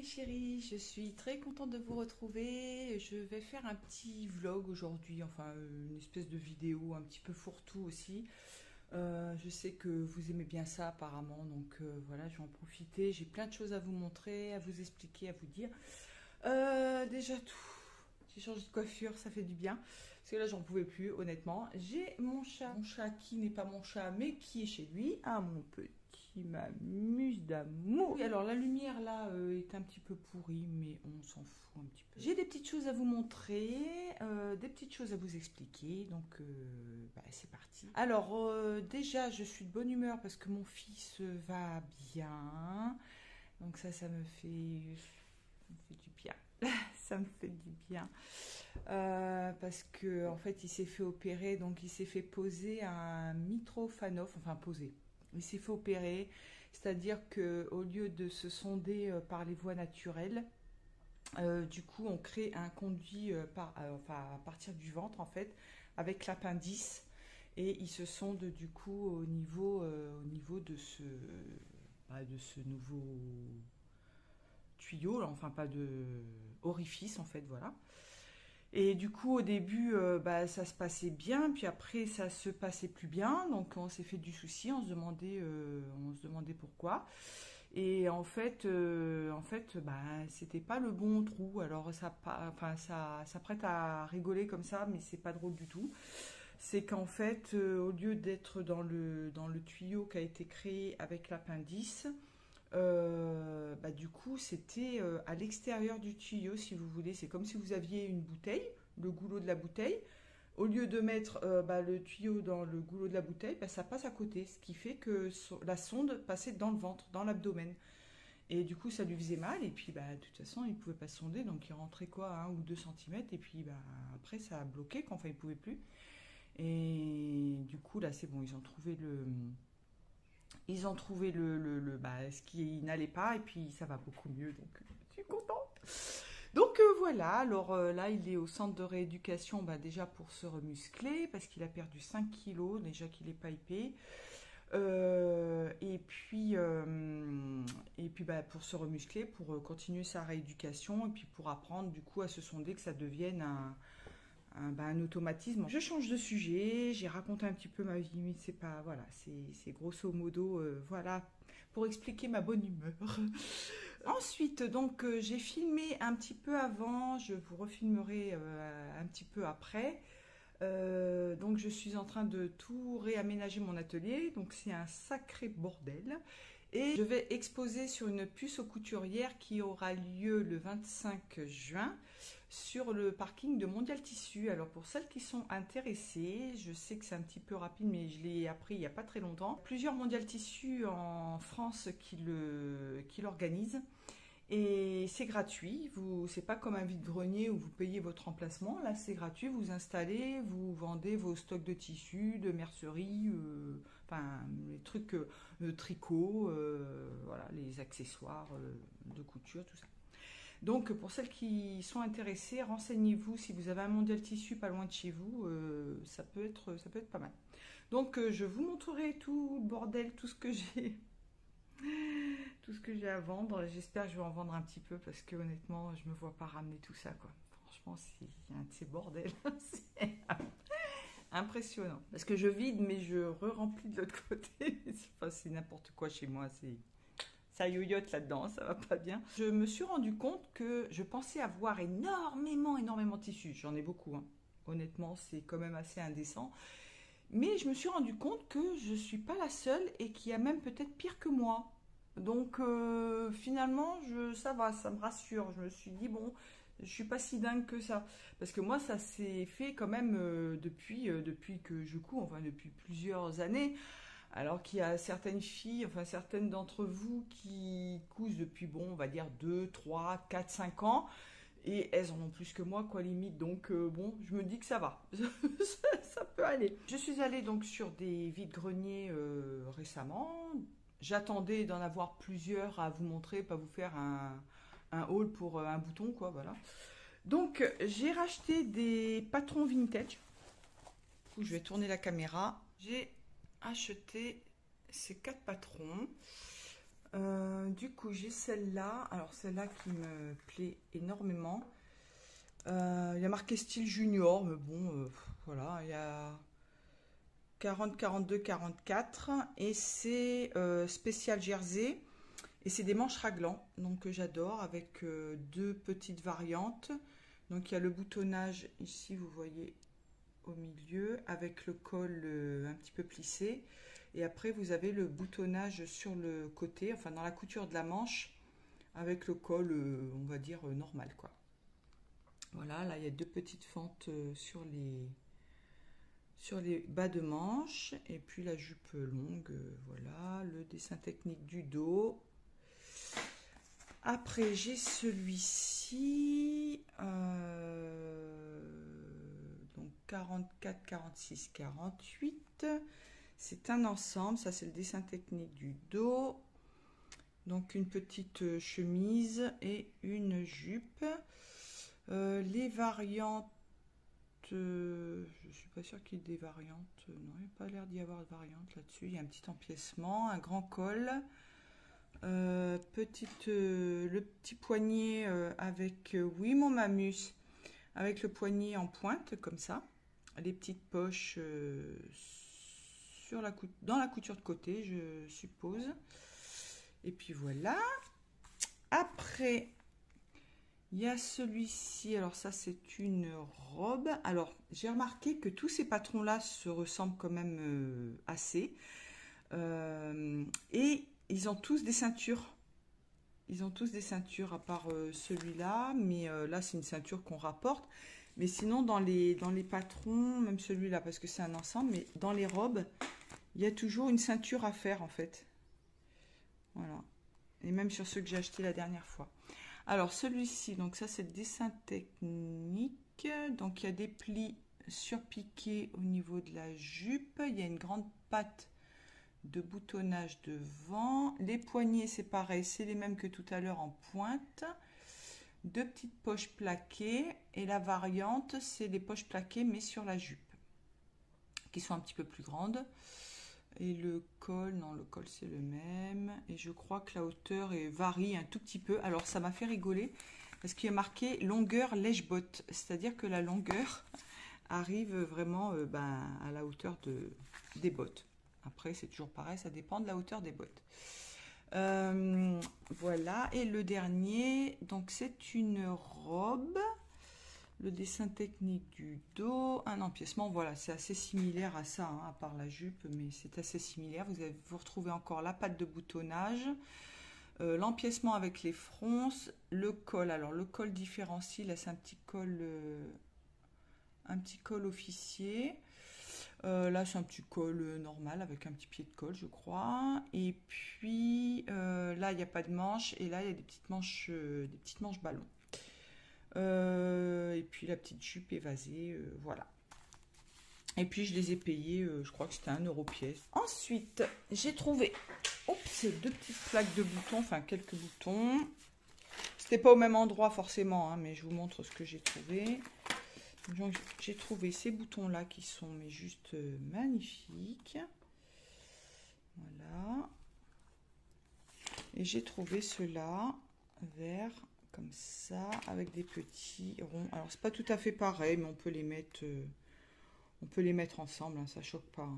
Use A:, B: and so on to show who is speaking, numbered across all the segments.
A: chéris, je suis très contente de vous retrouver. Je vais faire un petit vlog aujourd'hui, enfin une espèce de vidéo un petit peu fourre-tout aussi. Je sais que vous aimez bien ça apparemment, donc voilà, je vais en profiter. J'ai plein de choses à vous montrer, à vous expliquer, à vous dire. Déjà tout, j'ai changé de coiffure, ça fait du bien. Parce que là, j'en pouvais plus, honnêtement. J'ai mon chat qui n'est pas mon chat, mais qui est chez lui. Ah, mon petit m'amuse d'amour. Oui, alors la lumière là est un petit peu pourrie, mais on s'en fout un petit peu. J'ai des petites choses à vous montrer, des petites choses à vous expliquer, donc c'est parti. Alors déjà, je suis de bonne humeur parce que mon fils va bien, donc ça me fait du bien. Ça me fait du bien parce que en fait il s'est fait opérer, donc il s'est fait poser un Mitrofanov, enfin poser. Il s'est fait opérer, c'est-à-dire que au lieu de se sonder par les voies naturelles, du coup on crée un conduit à partir du ventre en fait, avec l'appendice, et il se sonde du coup au niveau de ce nouveau tuyau, enfin pas de orifice en fait, voilà. Et du coup au début ça se passait bien, puis après ça se passait plus bien, donc on s'est fait du souci, on se demandait pourquoi. Et en fait c'était pas le bon trou. Alors ça prête à rigoler comme ça, mais c'est pas drôle du tout. C'est qu'en fait au lieu d'être dans le tuyau qui a été créé avec l'appendice, du coup c'était à l'extérieur du tuyau, si vous voulez. C'est comme si vous aviez une bouteille, le goulot de la bouteille. Au lieu de mettre le tuyau dans le goulot de la bouteille, ça passe à côté, ce qui fait que la sonde passait dans le ventre, dans l'abdomen. Et du coup ça lui faisait mal, et puis de toute façon il ne pouvait pas se sonder, donc il rentrait quoi, 1 ou 2 centimètres, et puis après ça a bloqué, quand enfin il ne pouvait plus. Et du coup là c'est bon, ils ont trouvé ce qui n'allait pas, et puis ça va beaucoup mieux, donc je suis contente. Donc voilà, alors là il est au centre de rééducation, déjà pour se remuscler, parce qu'il a perdu 5 kilos, déjà qu'il est pas épais. Et puis pour se remuscler, pour continuer sa rééducation, et puis pour apprendre du coup à se sonder, que ça devienne un automatisme. Je change de sujet, j'ai raconté un petit peu ma vie, mais c'est pas, voilà, c'est grosso modo, voilà, pour expliquer ma bonne humeur. Ensuite, donc, j'ai filmé un petit peu avant, je vous refilmerai un petit peu après. Donc, je suis en train de tout réaménager mon atelier, donc c'est un sacré bordel. Et je vais exposer sur une puce aux couturières qui aura lieu le 25 juin sur le parking de Mondial Tissu. Alors pour celles qui sont intéressées, je sais que c'est un petit peu rapide, mais je l'ai appris il n'y a pas très longtemps. Plusieurs Mondial Tissu en France qui l'organisent. Et c'est gratuit, c'est pas comme un vide-grenier où vous payez votre emplacement. Là c'est gratuit, vous installez, vous vendez vos stocks de tissus, de mercerie, les trucs de tricot, voilà, les accessoires de couture, tout ça. Donc pour celles qui sont intéressées, renseignez-vous. Si vous avez un Mondial Tissu pas loin de chez vous, ça peut être pas mal. Donc je vous montrerai tout le bordel, tout ce que j'ai à vendre. J'espère que je vais en vendre un petit peu, parce que honnêtement je me vois pas ramener tout ça, quoi. Franchement, c'est un de ces bordels. C'est impressionnant, parce que je vide mais je re-remplis de l'autre côté. C'est n'importe quoi chez moi, ça yoyote là-dedans, ça va pas bien. Je me suis rendu compte que je pensais avoir énormément de tissus. J'en ai beaucoup, hein. Honnêtement, c'est quand même assez indécent. Mais je me suis rendu compte que je suis pas la seule, et qu'il y a même peut-être pire que moi. Donc finalement, ça va, ça me rassure. Je me suis dit, bon, je suis pas si dingue que ça. Parce que moi, ça s'est fait quand même depuis que je couds, enfin depuis plusieurs années. Alors qu'il y a certaines filles, enfin certaines d'entre vous qui cousent depuis, bon, on va dire 2, 3, 4, 5 ans. Et elles en ont plus que moi, quoi, limite. Donc bon, je me dis que ça va. Ça peut aller. Je suis allée donc sur des vides-greniers récemment. J'attendais d'en avoir plusieurs à vous montrer, pas vous faire un haul pour un bouton, quoi, voilà. Donc j'ai racheté des patrons vintage. Du coup, je vais tourner la caméra. J'ai acheté ces 4 patrons. Du coup, j'ai celle-là. Alors, celle-là qui me plaît énormément. Il y a marqué style junior, mais bon, voilà. Il y a 40, 42, 44. Et c'est spécial jersey. Et c'est des manches raglan, donc que j'adore, avec deux petites variantes. Donc, il y a le boutonnage ici, vous voyez, au milieu, avec le col un petit peu plissé. Et après, vous avez le boutonnage sur le côté, enfin dans la couture de la manche, avec le col, on va dire, normal, quoi. Voilà, là, il y a deux petites fentes sur les bas de manche. Et puis la jupe longue, voilà, le dessin technique du dos. Après, j'ai celui-ci, donc 44, 46, 48. C'est un ensemble, ça c'est le dessin technique du dos. Donc une petite chemise et une jupe. Les variantes, je suis pas sûre qu'il y ait des variantes. Non, il n'y a pas l'air d'y avoir de variantes là-dessus. Il y a un petit empiècement, un grand col. Le petit poignet avec, oui, mon mamus, avec le poignet en pointe, comme ça. Les petites poches dans la couture de côté, je suppose. Et puis voilà. Après, il y a celui-ci. Alors ça, c'est une robe. Alors, j'ai remarqué que tous ces patrons-là se ressemblent quand même assez. Et ils ont tous des ceintures. Ils ont tous des ceintures, à part celui-là. Mais là, c'est une ceinture qu'on rapporte. Mais sinon, dans les patrons, même celui-là, parce que c'est un ensemble, mais dans les robes, il y a toujours une ceinture à faire, en fait. Voilà. Et même sur ceux que j'ai achetés la dernière fois. Alors, celui-ci, donc ça, c'est le dessin technique. Donc, il y a des plis surpiqués au niveau de la jupe. Il y a une grande patte de boutonnage devant. Les poignets, c'est pareil, c'est les mêmes que tout à l'heure en pointe. Deux petites poches plaquées. Et la variante, c'est les poches plaquées, mais sur la jupe, qui sont un petit peu plus grandes. Et le col, non, le col c'est le même. Et je crois que la hauteur varie un tout petit peu. Alors ça m'a fait rigoler parce qu'il y a marqué longueur lèche-botte. C'est-à-dire que la longueur arrive vraiment à la hauteur des bottes. Après c'est toujours pareil, ça dépend de la hauteur des bottes. Voilà. Et le dernier, donc c'est une robe. Le dessin technique du dos, un empiècement, voilà, c'est assez similaire à ça, hein, à part la jupe, mais c'est assez similaire. Vous retrouvez encore la patte de boutonnage, l'empiècement avec les fronces, le col. Alors le col différencie, là c'est un petit col officier. Là c'est un petit col normal avec un petit pied de colle, je crois. Et puis là il n'y a pas de manche, et là il y a des petites manches ballons. Et puis la petite jupe évasée, voilà. Et puis je les ai payés, je crois que c'était 1 € pièce. Ensuite, j'ai trouvé deux petites plaques de boutons, enfin quelques boutons. C'était pas au même endroit forcément, hein, mais je vous montre ce que j'ai trouvé. Donc, j'ai trouvé ces boutons-là qui sont mais juste magnifiques. Voilà. Et j'ai trouvé ceux-là, verts, comme ça, avec des petits ronds. Alors c'est pas tout à fait pareil, mais on peut les mettre ensemble, hein, ça choque pas.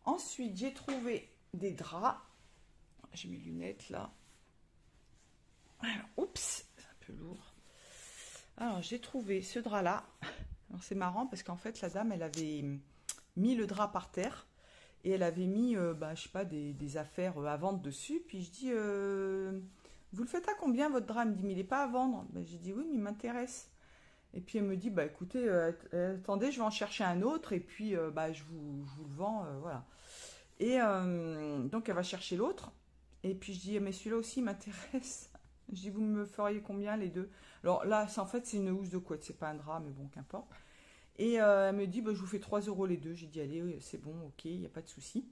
A: Ensuite, j'ai trouvé des draps. J'ai mes lunettes là. Alors, oups, c'est un peu lourd. Alors j'ai trouvé ce drap là. Alors c'est marrant parce qu'en fait la dame elle avait mis le drap par terre et elle avait mis je sais pas des affaires à vendre dessus. Puis je dis vous le faites à combien votre drap? Elle me dit mais il n'est pas à vendre. J'ai dit oui mais il m'intéresse. Et puis elle me dit écoutez attendez je vais en chercher un autre et puis je vous le vends voilà. Et donc elle va chercher l'autre et puis je dis mais celui-là aussi m'intéresse. Je dis vous me feriez combien les deux? Alors là en fait c'est une housse de couette, c'est pas un drap mais bon qu'importe. Et elle me dit je vous fais 3 € les deux. J'ai dit allez oui, c'est bon, ok, il n'y a pas de souci.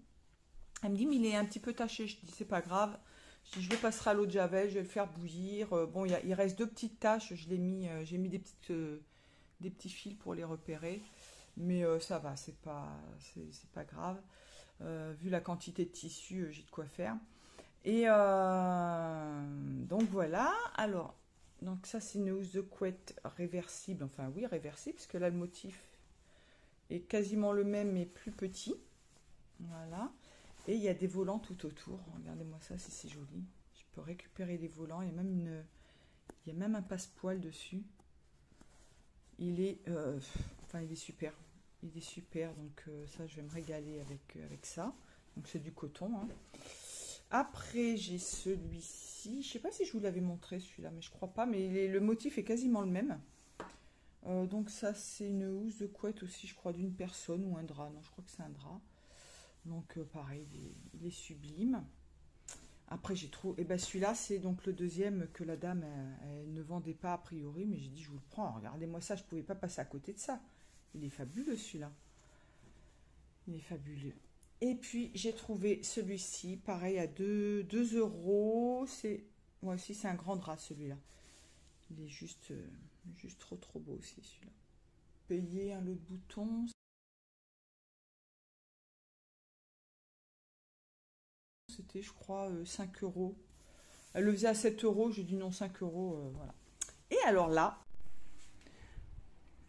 A: Elle me dit mais il est un petit peu taché. Je dis c'est pas grave. Je dis je le passerai à l'eau de javel, je vais le faire bouillir. Bon il reste 2 petites taches, j'ai mis des petits fils pour les repérer. Mais ça va, c'est pas grave. Vu la quantité de tissu, j'ai de quoi faire. Et donc voilà. Alors, donc ça c'est une housse de couette réversible. Enfin oui, réversible, parce que là le motif est quasiment le même mais plus petit. Voilà. Et il y a des volants tout autour. Regardez-moi ça, si c'est joli. Je peux récupérer les volants. Il y a même un passepoil dessus. Il est, enfin, il est super. Il est super. Donc ça, je vais me régaler avec ça. Donc c'est du coton, hein. Après, j'ai celui-ci. Je sais pas si je vous l'avais montré celui-là, mais je crois pas. Mais le motif est quasiment le même. Donc ça, c'est une housse de couette aussi, je crois, d'une personne ou un drap. Non, je crois que c'est un drap. Donc pareil, il est sublime. Après, j'ai trouvé. Et ben celui-là, c'est donc le deuxième que la dame elle ne vendait pas a priori, mais j'ai dit je vous le prends. Regardez-moi ça, je pouvais pas passer à côté de ça. Il est fabuleux celui-là. Il est fabuleux. Et puis j'ai trouvé celui-ci, pareil à 2 euros. C'est moi aussi, c'est un grand drap celui-là. Il est juste trop beau aussi celui-là. Payer un lot de boutons. C'était, je crois, 5 euros. Elle le faisait à 7 euros. J'ai dit non, 5 euros. Voilà. Et alors là,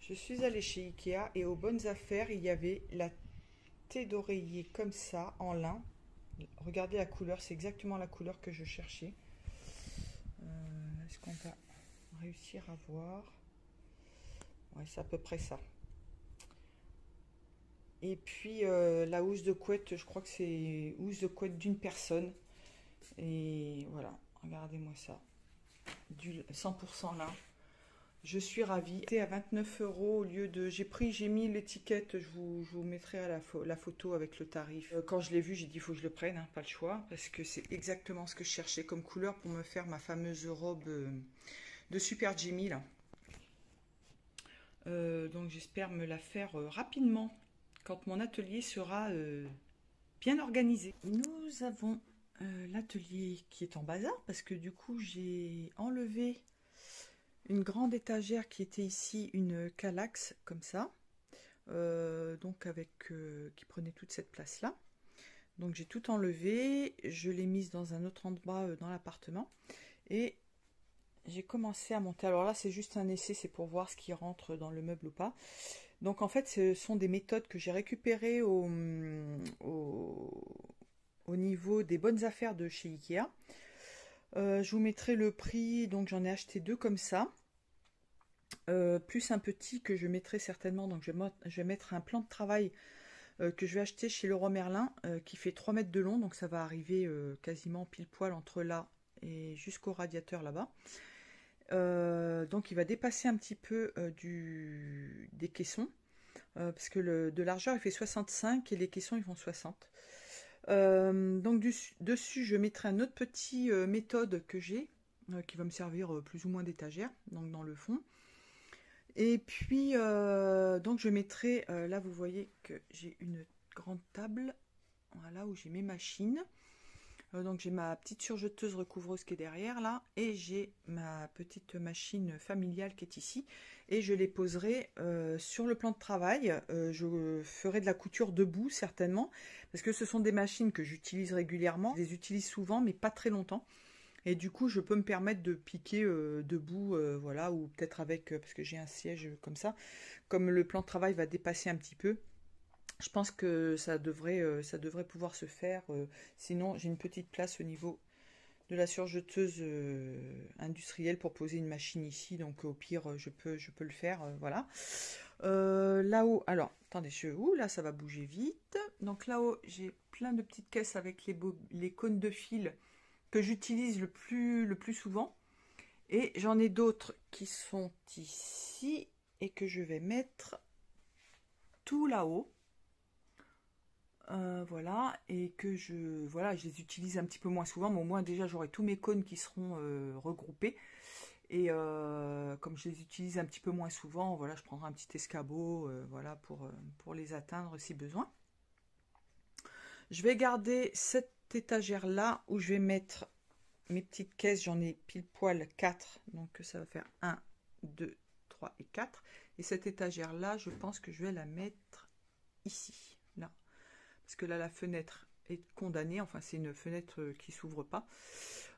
A: je suis allée chez Ikea et aux bonnes affaires, il y avait la thé d'oreiller comme ça, en lin. Regardez la couleur, c'est exactement la couleur que je cherchais. Est-ce qu'on va réussir à voir? Ouais, c'est à peu près ça. Et puis la housse de couette, je crois que c'est housse de couette d'une personne. Et voilà, regardez-moi ça. Du 100% lin. Je suis ravie. C'était à 29 euros au lieu de... J'ai mis l'étiquette, je vous mettrai à la photo avec le tarif. Quand je l'ai vu, j'ai dit il faut que je le prenne, hein, pas le choix, parce que c'est exactement ce que je cherchais comme couleur pour me faire ma fameuse robe de Super Jimmy, là. Donc j'espère me la faire rapidement, quand mon atelier sera bien organisé. Nous avons l'atelier qui est en bazar, parce que du coup j'ai enlevé une grande étagère qui était ici, une Kallax comme ça, donc qui prenait toute cette place là. Donc j'ai tout enlevé, je l'ai mise dans un autre endroit dans l'appartement et j'ai commencé à monter. Alors là c'est juste un essai, c'est pour voir ce qui rentre dans le meuble ou pas. Donc en fait ce sont des méthodes que j'ai récupérées au niveau des bonnes affaires de chez Ikea. Je vous mettrai le prix, donc j'en ai acheté 2 comme ça. Plus un petit que je mettrai certainement, donc je vais mettre un plan de travail que je vais acheter chez Leroy Merlin qui fait 3 mètres de long, donc ça va arriver quasiment pile poil entre là et jusqu'au radiateur là-bas. Donc il va dépasser un petit peu des caissons, parce que de largeur il fait 65 et les caissons ils font 60. Donc dessus je mettrai un autre petit méthode que j'ai qui va me servir plus ou moins d'étagère, donc dans le fond. Et puis, donc je mettrai, là vous voyez que j'ai une grande table, voilà, où j'ai mes machines. Donc j'ai ma petite surjeteuse recouvreuse qui est derrière là, et j'ai ma petite machine familiale qui est ici. Et je les poserai sur le plan de travail. Je ferai de la couture debout certainement, parce que ce sont des machines que j'utilise régulièrement. Je les utilise souvent, mais pas très longtemps. Et du coup, je peux me permettre de piquer debout, voilà, ou peut-être avec, parce que j'ai un siège comme ça. Comme le plan de travail va dépasser un petit peu, je pense que ça devrait pouvoir se faire. Sinon, j'ai une petite place au niveau de la surjeteuse industrielle pour poser une machine ici. Donc, au pire, je peux le faire, voilà. Là-haut, alors, attendez, là, ça va bouger vite. Donc, là-haut, j'ai plein de petites caisses avec les cônes de fil que j'utilise le plus souvent. Et j'en ai d'autres qui sont ici et que je vais mettre tout là-haut. Voilà, et que je les utilise un petit peu moins souvent, mais au moins déjà j'aurai tous mes cônes qui seront regroupés. Et comme je les utilise un petit peu moins souvent, voilà, je prendrai un petit escabeau, voilà, pour les atteindre si besoin. Je vais garder cette étagère là où je vais mettre mes petites caisses. J'en ai pile poil 4, donc ça va faire 1, 2, 3 et 4. Et cette étagère là, je pense que je vais la mettre ici, là, parce que là la fenêtre est condamnée. Enfin, c'est une fenêtre qui s'ouvre pas.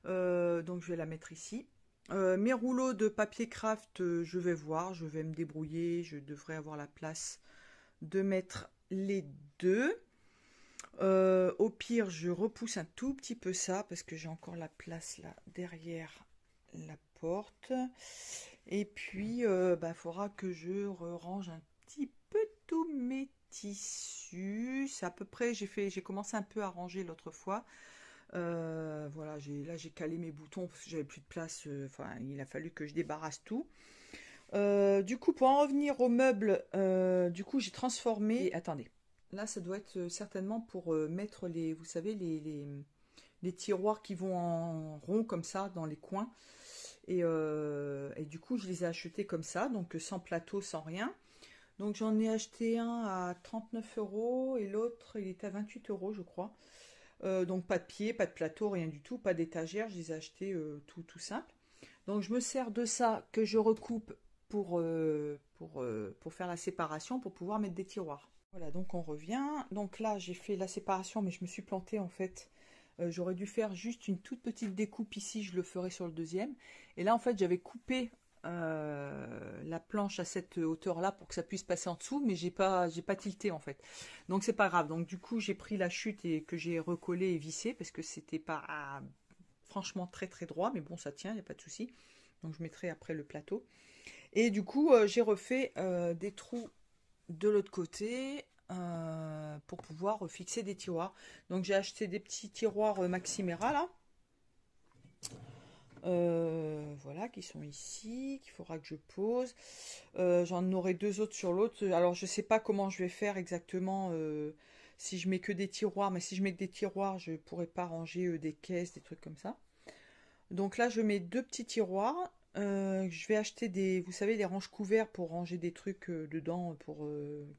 A: Donc je vais la mettre ici. Mes rouleaux de papier craft, je vais voir, je vais me débrouiller. Je devrais avoir la place de mettre les deux. Au pire, je repousse un tout petit peu ça parce que j'ai encore la place là derrière la porte. Et puis, faudra que je range un petit peu tous mes tissus. C'est à peu près, j'ai commencé un peu à ranger l'autre fois. Voilà, là j'ai calé mes boutons parce que j'avais plus de place. Enfin, il a fallu que je débarrasse tout. Du coup, pour en revenir aux meubles, du coup, j'ai transformé. Et attendez, là, ça doit être certainement pour mettre vous savez, les tiroirs qui vont en rond comme ça dans les coins. Et du coup, je les ai achetés comme ça, donc sans plateau, sans rien. Donc j'en ai acheté un à 39 € et l'autre, il était à 28 €, je crois. Donc pas de pied, pas de plateau, rien du tout, pas d'étagère. Je les ai achetés tout simple. Donc je me sers de ça que je recoupe pour faire la séparation, pour pouvoir mettre des tiroirs. Voilà, donc on revient. Donc là, j'ai fait la séparation, mais je me suis plantée en fait. J'aurais dû faire juste une toute petite découpe ici, je le ferai sur le deuxième. Et là, en fait, j'avais coupé la planche à cette hauteur-là pour que ça puisse passer en dessous, mais j'ai pas tilté en fait. Donc c'est pas grave. Donc du coup, j'ai pris la chute et que j'ai recollé et vissé parce que c'était pas franchement très très droit, mais bon, ça tient, il n'y a pas de souci. Donc je mettrai après le plateau. Et du coup, j'ai refait des trous de l'autre côté pour pouvoir fixer des tiroirs. Donc j'ai acheté des petits tiroirs Maximera là. Voilà, qui sont ici, qu'il faudra que je pose. J'en aurai deux autres sur l'autre. Alors je sais pas comment je vais faire exactement si je mets que des tiroirs, mais si je mets que des tiroirs, je pourrais pas ranger des caisses, des trucs comme ça. Donc là, je mets deux petits tiroirs. Je vais acheter vous savez, des ranges couverts pour ranger des trucs dedans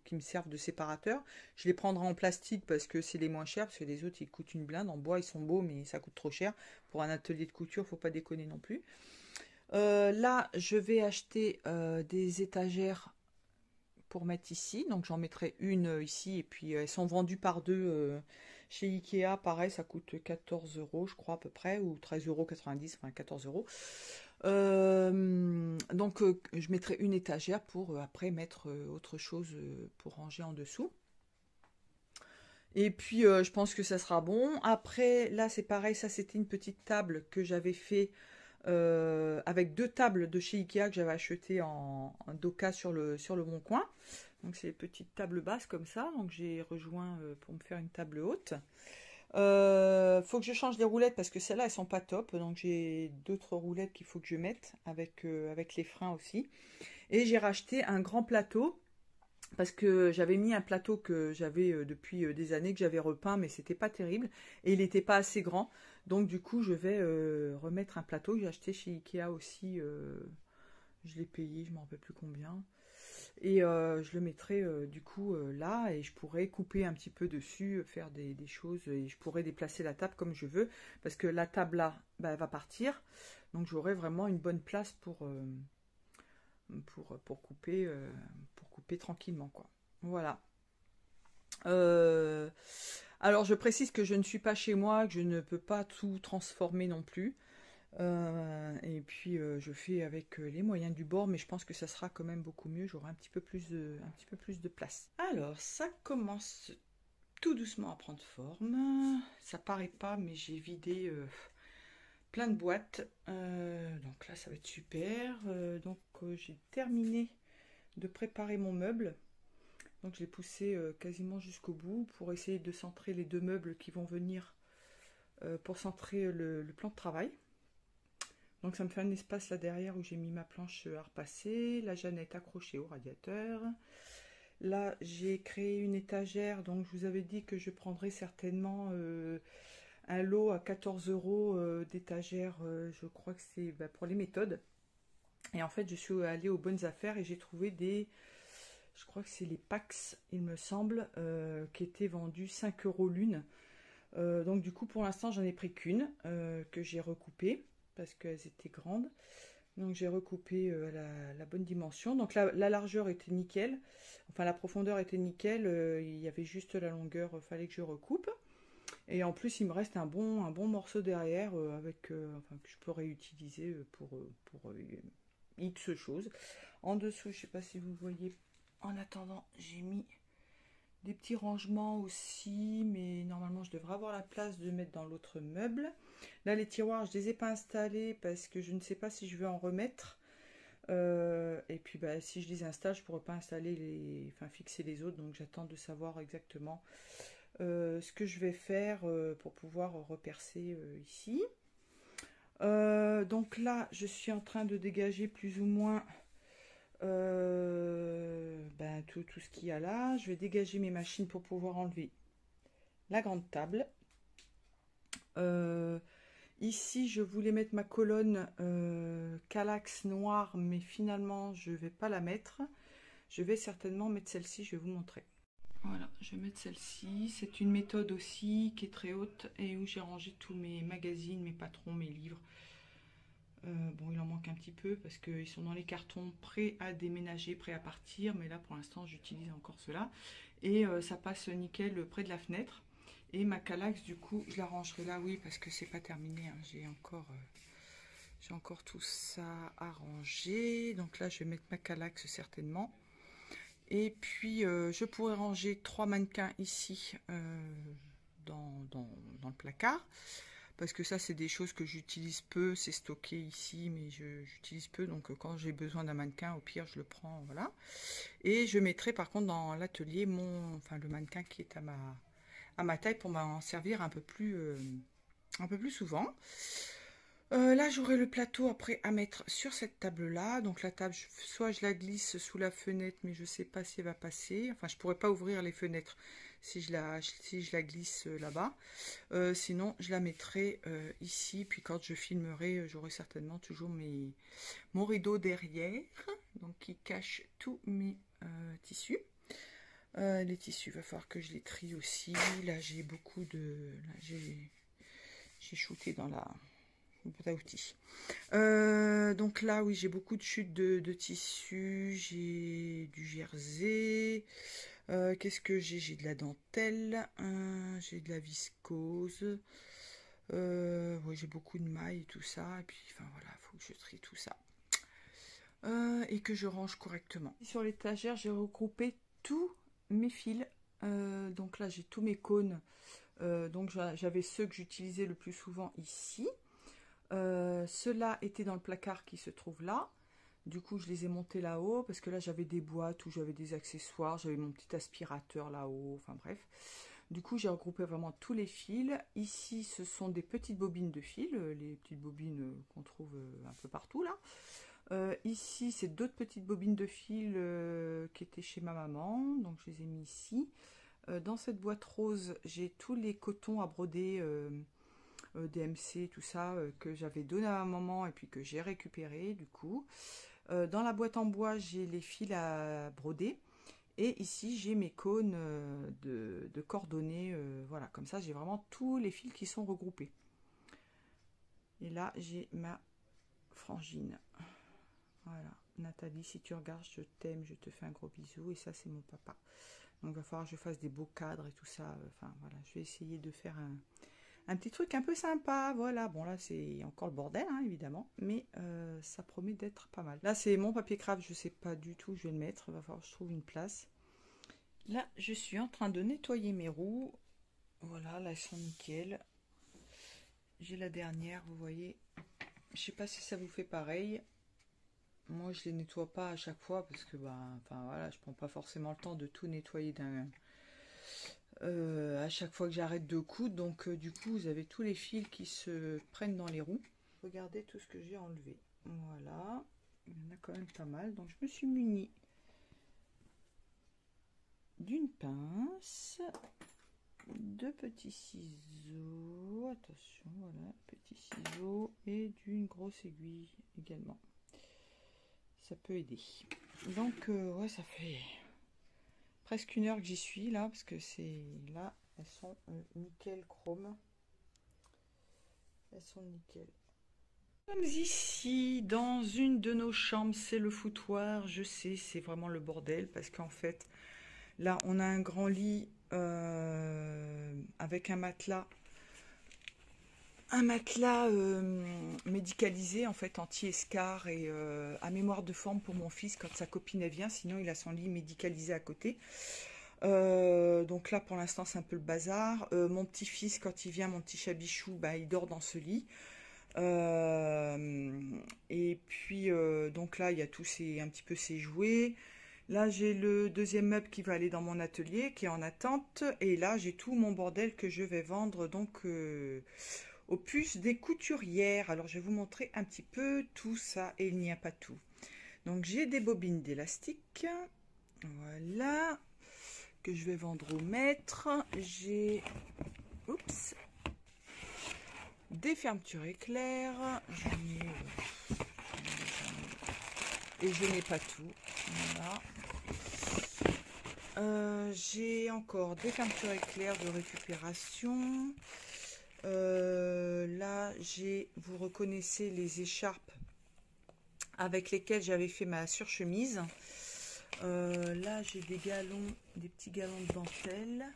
A: qui me servent de séparateur. Je les prendrai en plastique parce que c'est les moins chers, parce que les autres, ils coûtent une blinde. En bois, ils sont beaux, mais ça coûte trop cher. Pour un atelier de couture, faut pas déconner non plus. Là, je vais acheter des étagères pour mettre ici. Donc j'en mettrai une ici, et puis elles sont vendues par deux chez Ikea. Pareil, ça coûte 14 € je crois à peu près, ou 13,90 €, enfin 14 €. Donc je mettrai une étagère pour après mettre autre chose pour ranger en dessous. Et puis je pense que ça sera bon. Après là c'est pareil, ça c'était une petite table que j'avais fait avec deux tables de chez Ikea que j'avais acheté en Doka sur le Bon Coin. Donc c'est des petites tables basses comme ça. Donc j'ai rejoint pour me faire une table haute. Faut que je change les roulettes parce que celles-là elles sont pas top. Donc j'ai d'autres roulettes qu'il faut que je mette avec les freins aussi. Et j'ai racheté un grand plateau parce que j'avais mis un plateau que j'avais depuis des années, que j'avais repeint, mais c'était pas terrible et il n'était pas assez grand. Donc du coup je vais remettre un plateau que j'ai acheté chez Ikea aussi. Je l'ai payé, je ne me rappelle plus combien. Et je le mettrai du coup là, et je pourrais couper un petit peu dessus, faire des choses, et je pourrais déplacer la table comme je veux, parce que la table là, elle va partir, donc j'aurai vraiment une bonne place pour couper tranquillement, quoi. Voilà. Alors je précise que je ne suis pas chez moi, que je ne peux pas tout transformer non plus. Et puis je fais avec les moyens du bord, mais je pense que ça sera quand même beaucoup mieux. J'aurai un petit peu plus de place. Alors ça commence tout doucement à prendre forme. Ça paraît pas, mais j'ai vidé plein de boîtes. Donc là ça va être super. Donc j'ai terminé de préparer mon meuble. Donc je l'ai poussé quasiment jusqu'au bout pour essayer de centrer les deux meubles qui vont venir pour centrer le plan de travail. Donc ça me fait un espace là derrière où j'ai mis ma planche à repasser. La Jeannette accrochée au radiateur. Là j'ai créé une étagère, donc je vous avais dit que je prendrais certainement un lot à 14 € d'étagère, je crois que c'est pour les méthodes. Et en fait je suis allée aux bonnes affaires et j'ai trouvé je crois que c'est les Pax il me semble, qui étaient vendus 5 € l'une. Donc du coup pour l'instant j'en ai pris qu'une que j'ai recoupée parce qu'elles étaient grandes. Donc j'ai recoupé la bonne dimension. Donc la largeur était nickel, enfin la profondeur était nickel, il y avait juste la longueur, fallait que je recoupe. Et en plus, il me reste un bon morceau derrière enfin, que je peux réutiliser pour X choses. En dessous, je sais pas si vous voyez, en attendant, j'ai mis des petits rangements aussi, mais normalement, je devrais avoir la place de mettre dans l'autre meuble. Là, les tiroirs, je les ai pas installés parce que je ne sais pas si je vais en remettre. Et puis, bah, si je les installe, je pourrais pas installer enfin, fixer les autres, donc j'attends de savoir exactement ce que je vais faire pour pouvoir repercer ici. Donc là, je suis en train de dégager plus ou moins ben, tout ce qu'il y a là. Je vais dégager mes machines pour pouvoir enlever la grande table. Ici, je voulais mettre ma colonne Kallax noire, mais finalement, je ne vais pas la mettre. Je vais certainement mettre celle-ci, je vais vous montrer. Voilà, je vais mettre celle-ci. C'est une méthode aussi qui est très haute et où j'ai rangé tous mes magazines, mes patrons, mes livres. Bon, il en manque un petit peu parce qu'ils sont dans les cartons prêts à déménager, prêts à partir. Mais là, pour l'instant, j'utilise encore cela. Et ça passe nickel près de la fenêtre. Et ma Kallax, du coup, je la rangerai là, oui, parce que c'est pas terminé. Hein. J'ai encore tout ça à ranger. Donc là, je vais mettre ma Kallax certainement. Et puis, je pourrais ranger 3 mannequins ici dans le placard. Parce que ça, c'est des choses que j'utilise peu. C'est stocké ici, mais j'utilise peu. Donc, quand j'ai besoin d'un mannequin, au pire, je le prends. Voilà. Et je mettrai par contre dans l'atelier le mannequin qui est à ma taille pour m'en servir un peu plus souvent. Là, j'aurai le plateau après à mettre sur cette table-là. Donc la table, soit je la glisse sous la fenêtre, mais je ne sais pas si elle va passer. Enfin, je ne pourrais pas ouvrir les fenêtres si je la glisse là-bas. Sinon, je la mettrai ici. Puis quand je filmerai, j'aurai certainement toujours mon rideau derrière. Donc qui cache tous mes tissus. Les tissus, il va falloir que je les trie aussi. Là, j'ai beaucoup de... Là, j'ai shooté dans la... boîte à outils. Donc là, oui, j'ai beaucoup de chutes de tissus. J'ai du jersey. Qu'est-ce que j'ai? J'ai de la dentelle. J'ai de la viscose. Ouais, j'ai beaucoup de mailles et tout ça. Et puis, enfin voilà, il faut que je trie tout ça. Et que je range correctement. Sur l'étagère, j'ai regroupé tous mes fils. Donc là, j'ai tous mes cônes. Donc j'avais ceux que j'utilisais le plus souvent ici. Ceux-là étaient dans le placard qui se trouve là. Du coup, je les ai montés là-haut parce que là, j'avais des boîtes où j'avais des accessoires. J'avais mon petit aspirateur là-haut. Enfin bref. Du coup, j'ai regroupé vraiment tous les fils. Ici, ce sont des petites bobines de fil. Les petites bobines qu'on trouve un peu partout là. Ici, c'est d'autres petites bobines de fil qui étaient chez ma maman. Donc, je les ai mis ici. Dans cette boîte rose, j'ai tous les cotons à broder. DMC, tout ça, que j'avais donné à ma maman et puis que j'ai récupéré du coup. Dans la boîte en bois, j'ai les fils à broder. Et ici, j'ai mes cônes de cordonnées. Voilà, comme ça, j'ai vraiment tous les fils qui sont regroupés. Et là, j'ai ma frangine. Voilà, Nathalie, si tu regardes, je t'aime, je te fais un gros bisou. Et ça, c'est mon papa. Donc, il va falloir que je fasse des beaux cadres et tout ça. Enfin, voilà, je vais essayer de faire un petit truc un peu sympa, voilà. Bon, là, c'est encore le bordel, hein, évidemment, mais ça promet d'être pas mal. Là, c'est mon papier craft, je sais pas du tout où je vais le mettre. Il va falloir que je trouve une place. Là, je suis en train de nettoyer mes roues. Voilà, là, elles sont nickel. J'ai la dernière, vous voyez. Je sais pas si ça vous fait pareil. Moi, je les nettoie pas à chaque fois parce que, enfin, voilà, je prends pas forcément le temps de tout nettoyer à chaque fois que j'arrête de coudre. Donc du coup vous avez tous les fils qui se prennent dans les roues. Regardez tout ce que j'ai enlevé. Voilà, il y en a quand même pas mal. Donc je me suis munie d'une pince, de petits ciseaux, attention, voilà, petits ciseaux, et d'une grosse aiguille également. Ça peut aider. Donc ouais, ça fait presque 1 heure que j'y suis là, parce que c'est là, elles sont nickel chrome. Elles sont nickel. Nous sommes ici dans une de nos chambres, c'est le foutoir. Je sais, c'est vraiment le bordel parce qu'en fait, là, on a un grand lit avec un matelas médicalisé en fait, anti-escar et à mémoire de forme pour mon fils quand sa copine elle vient, sinon il a son lit médicalisé à côté. Donc là pour l'instant c'est un peu le bazar. Mon petit-fils quand il vient, mon petit chabichou, bah, il dort dans ce lit. Et puis donc là il y a tous un petit peu ses jouets. Là j'ai le deuxième meuble qui va aller dans mon atelier qui est en attente, et là j'ai tout mon bordel que je vais vendre donc aux puces des couturières. Alors je vais vous montrer un petit peu tout ça, et il n'y a pas tout. Donc j'ai des bobines d'élastique, voilà, que je vais vendre au maître. J'ai des fermetures éclairs, et je n'ai pas tout. Voilà. J'ai encore des fermetures éclairs de récupération. Là, vous reconnaissez les écharpes avec lesquelles j'avais fait ma surchemise. Là, j'ai des petits galons de dentelle.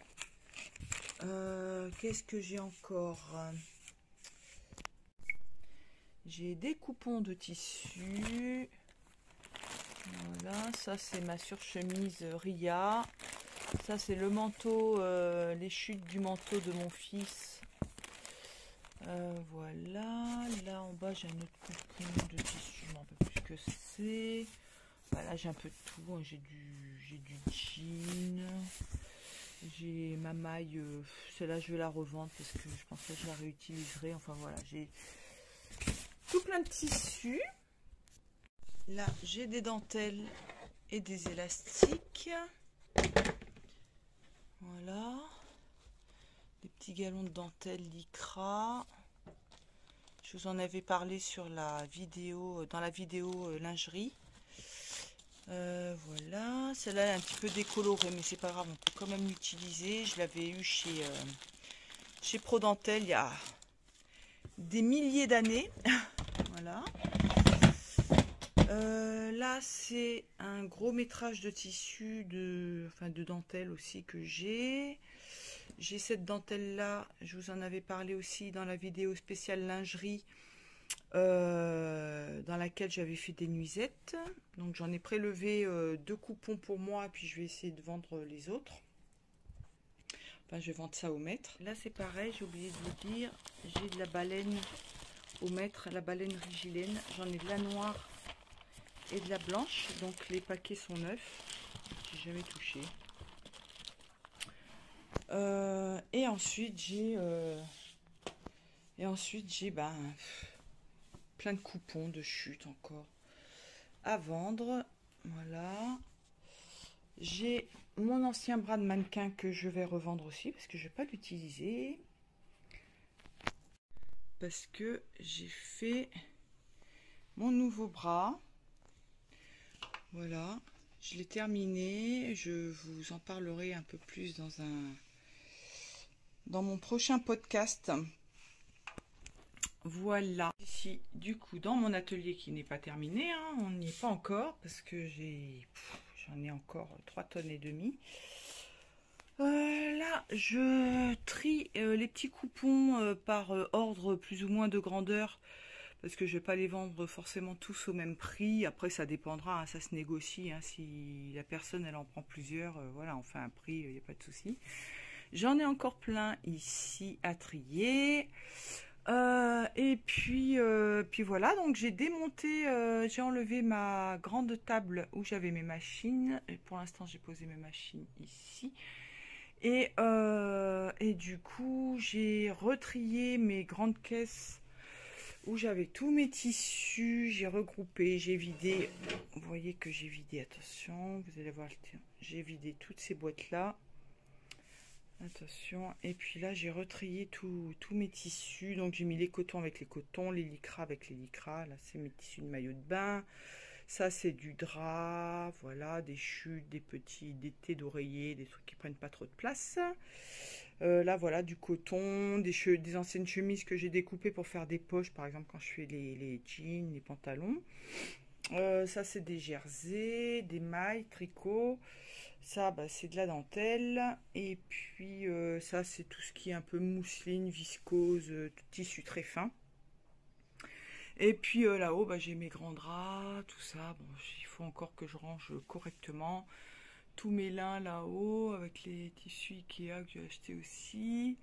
A: Qu'est-ce que j'ai encore? J'ai des coupons de tissu. Voilà, ça c'est ma surchemise Ria. Ça c'est le manteau, les chutes du manteau de mon fils. Voilà, là en bas j'ai un autre coupon de tissu, je m'en rappelle plus ce que c'est. Voilà, j'ai un peu de tout, hein. J'ai du jean, j'ai ma maille, celle-là je vais la revendre parce que je pense que je la réutiliserai. Enfin voilà, j'ai tout plein de tissus. Là j'ai des dentelles et des élastiques. Voilà. Des petits galons de dentelle lycra. Je vous en avais parlé sur la vidéo, dans la vidéo lingerie. Voilà, celle-là est un petit peu décolorée, mais c'est pas grave, on peut quand même l'utiliser. Je l'avais eu chez Prodentel il y a des milliers d'années. Voilà. Là, c'est un gros métrage de tissu, de dentelle aussi que j'ai. J'ai cette dentelle là, je vous en avais parlé aussi dans la vidéo spéciale lingerie, dans laquelle j'avais fait des nuisettes. Donc j'en ai prélevé 2 coupons pour moi, puis je vais essayer de vendre les autres. Enfin, je vais vendre ça au maître. Là c'est pareil, j'ai oublié de vous dire, j'ai de la baleine au maître, la baleine rigilène. J'en ai de la noire et de la blanche, donc les paquets sont neufs, j'ai jamais touché. Et ensuite j'ai plein de coupons de chute encore à vendre. Voilà, j'ai mon ancien bras de mannequin que je vais revendre aussi parce que je vais pas l'utiliser, parce que j'ai fait mon nouveau bras. Voilà, je l'ai terminé, je vous en parlerai un peu plus dans mon prochain podcast. Voilà, ici du coup dans mon atelier qui n'est pas terminé, hein, on n'y est pas encore parce que j'en ai encore 3,5 tonnes. Là je trie les petits coupons par ordre plus ou moins de grandeur, parce que je vais pas les vendre forcément tous au même prix. Après ça dépendra, hein, ça se négocie, hein, si la personne elle en prend plusieurs, voilà, on fait un prix, il n'y a pas de souci. J'en ai encore plein ici à trier. Et puis voilà, donc j'ai démonté, j'ai enlevé ma grande table où j'avais mes machines. Et pour l'instant j'ai posé mes machines ici. Et du coup j'ai retrié mes grandes caisses où j'avais tous mes tissus, j'ai regroupé, j'ai vidé. Vous voyez que j'ai vidé, attention, vous allez voir, j'ai vidé toutes ces boîtes là. Attention, et puis là j'ai retrié tous mes tissus, donc j'ai mis les cotons avec les cotons, les lycras avec les lycras. Là c'est mes tissus de maillot de bain, ça c'est du drap, voilà, des chutes, des thés d'oreiller, des trucs qui prennent pas trop de place. Là voilà, du coton, des anciennes chemises que j'ai découpées pour faire des poches, par exemple quand je fais les jeans, les pantalons. Ça, c'est des jerseys, des mailles, tricot. Ça, bah, c'est de la dentelle. Et puis, ça, c'est tout ce qui est un peu mousseline, viscose, tissu très fin. Et puis là-haut, bah, j'ai mes grands draps, tout ça. Bon, il faut encore que je range correctement. Tous mes lins là-haut, avec les tissus Ikea que j'ai acheté aussi.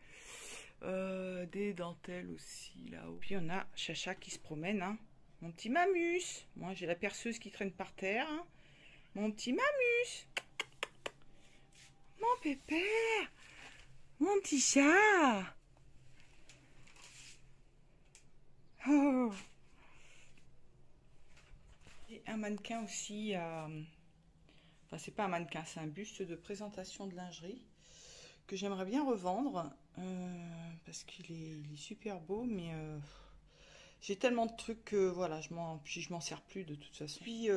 A: Des dentelles aussi là-haut. Puis on a Chacha qui se promène, hein. Mon petit Mamus. Moi, j'ai la perceuse qui traîne par terre, hein. Mon petit Mamus. Mon pépère. Mon petit chat. Oh. Et un mannequin aussi. Enfin, c'est pas un mannequin, c'est un buste de présentation de lingerie que j'aimerais bien revendre parce qu'il est super beau, mais j'ai tellement de trucs que voilà, je m'en sers plus de toute façon. Puis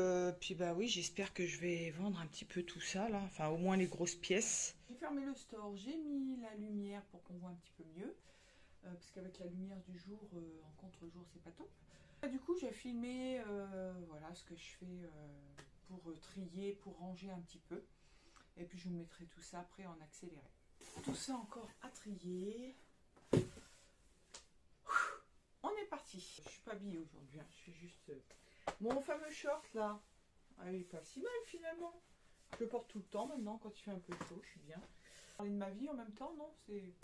A: bah oui, j'espère que je vais vendre un petit peu tout ça là, enfin au moins les grosses pièces. J'ai fermé le store, j'ai mis la lumière pour qu'on voit un petit peu mieux, parce qu'avec la lumière du jour, en contre-jour, c'est pas top. Du coup, j'ai filmé voilà ce que je fais pour trier, pour ranger un petit peu. Et puis je vous mettrai tout ça après en accéléré. Tout ça encore à trier. On est parti. Je suis pas habillée aujourd'hui, hein. Je fais juste mon fameux short là. Ah, il est pas si mal finalement. Je le porte tout le temps maintenant quand il fait un peu chaud, je suis bien. Parler de ma vie en même temps, non, je sais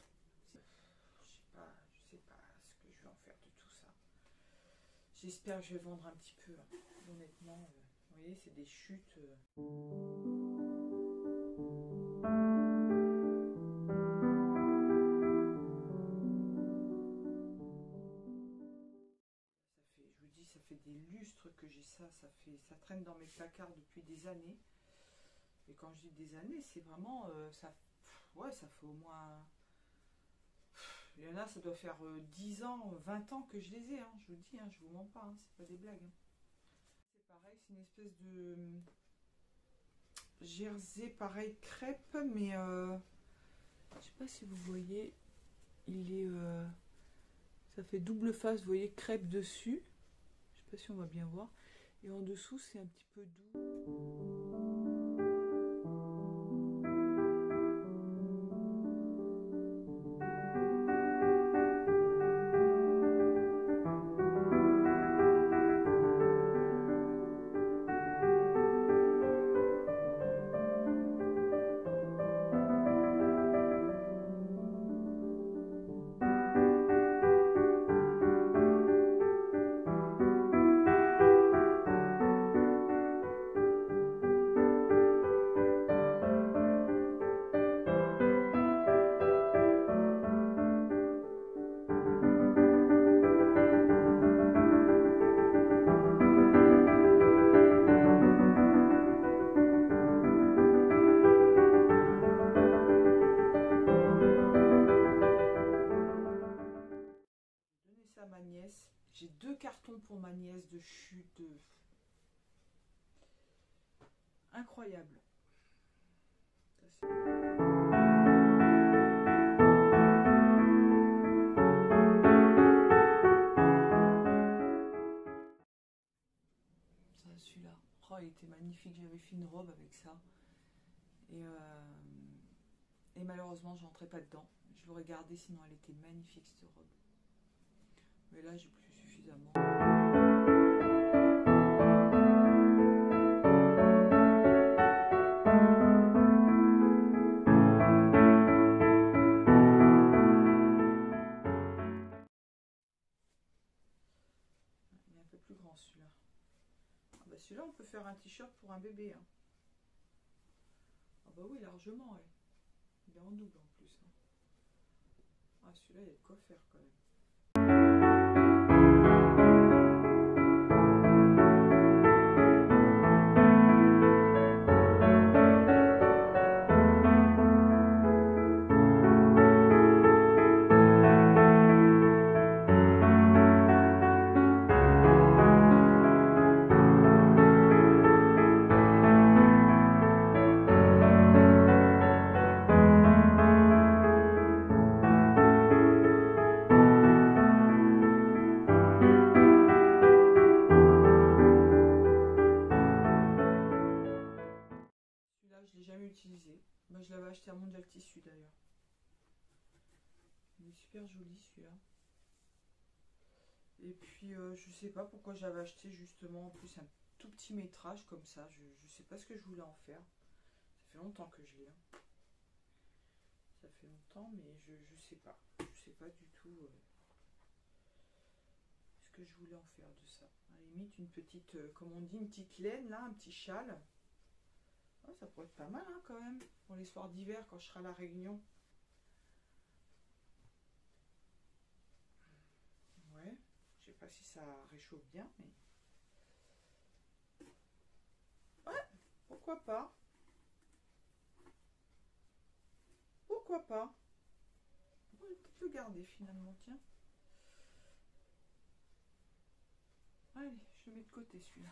A: pas ce que je vais en faire de tout ça. J'espère que je vais vendre un petit peu, hein. Honnêtement, vous voyez, c'est des chutes. Ça fait des lustres que j'ai ça, ça traîne dans mes placards depuis des années. Et quand je dis des années, c'est vraiment ouais, ça fait au moins, il y en a, ça doit faire 10 ans, 20 ans que je les ai, hein, je vous dis, hein, je vous mens pas, hein, c'est pas des blagues, hein. C'est pareil, c'est une espèce de jersey pareil crêpe, mais je sais pas si vous voyez, il est ça fait double face, vous voyez, crêpe dessus. Je sais pas si on va bien voir. Et en dessous, c'est un petit peu doux. Ça à ma nièce. J'ai 2 cartons pour ma nièce de chute. Incroyable. Ça, celui-là. Oh, il était magnifique. J'avais fait une robe avec ça. Et malheureusement, je rentrais pas dedans. Je l'aurais gardée, sinon elle était magnifique cette robe. Mais là, j'ai plus suffisamment. Il est un peu plus grand celui-là. Ah bah celui-là, on peut faire un t-shirt pour un bébé, hein. Ah bah oui, largement, ouais. Il est en double en plus, hein. Ah, celui-là, il y a de quoi faire quand même. Il est super joli celui-là. Et puis je sais pas pourquoi j'avais acheté justement en plus un tout petit métrage comme ça. Je sais pas ce que je voulais en faire. Ça fait longtemps que je l'ai. Hein. Ça fait longtemps mais je sais pas. Je sais pas du tout ce que je voulais en faire de ça. À la limite une petite, comme on dit, une petite laine là, un petit châle. Oh, ça pourrait être pas mal hein, quand même. Pour les soirs d'hiver quand je serai à la Réunion. Ouais. Je sais pas si ça réchauffe bien mais... Ouais, pourquoi pas. Pourquoi pas. On va peut-être le garder finalement, tiens. Allez, je le mets de côté celui-là.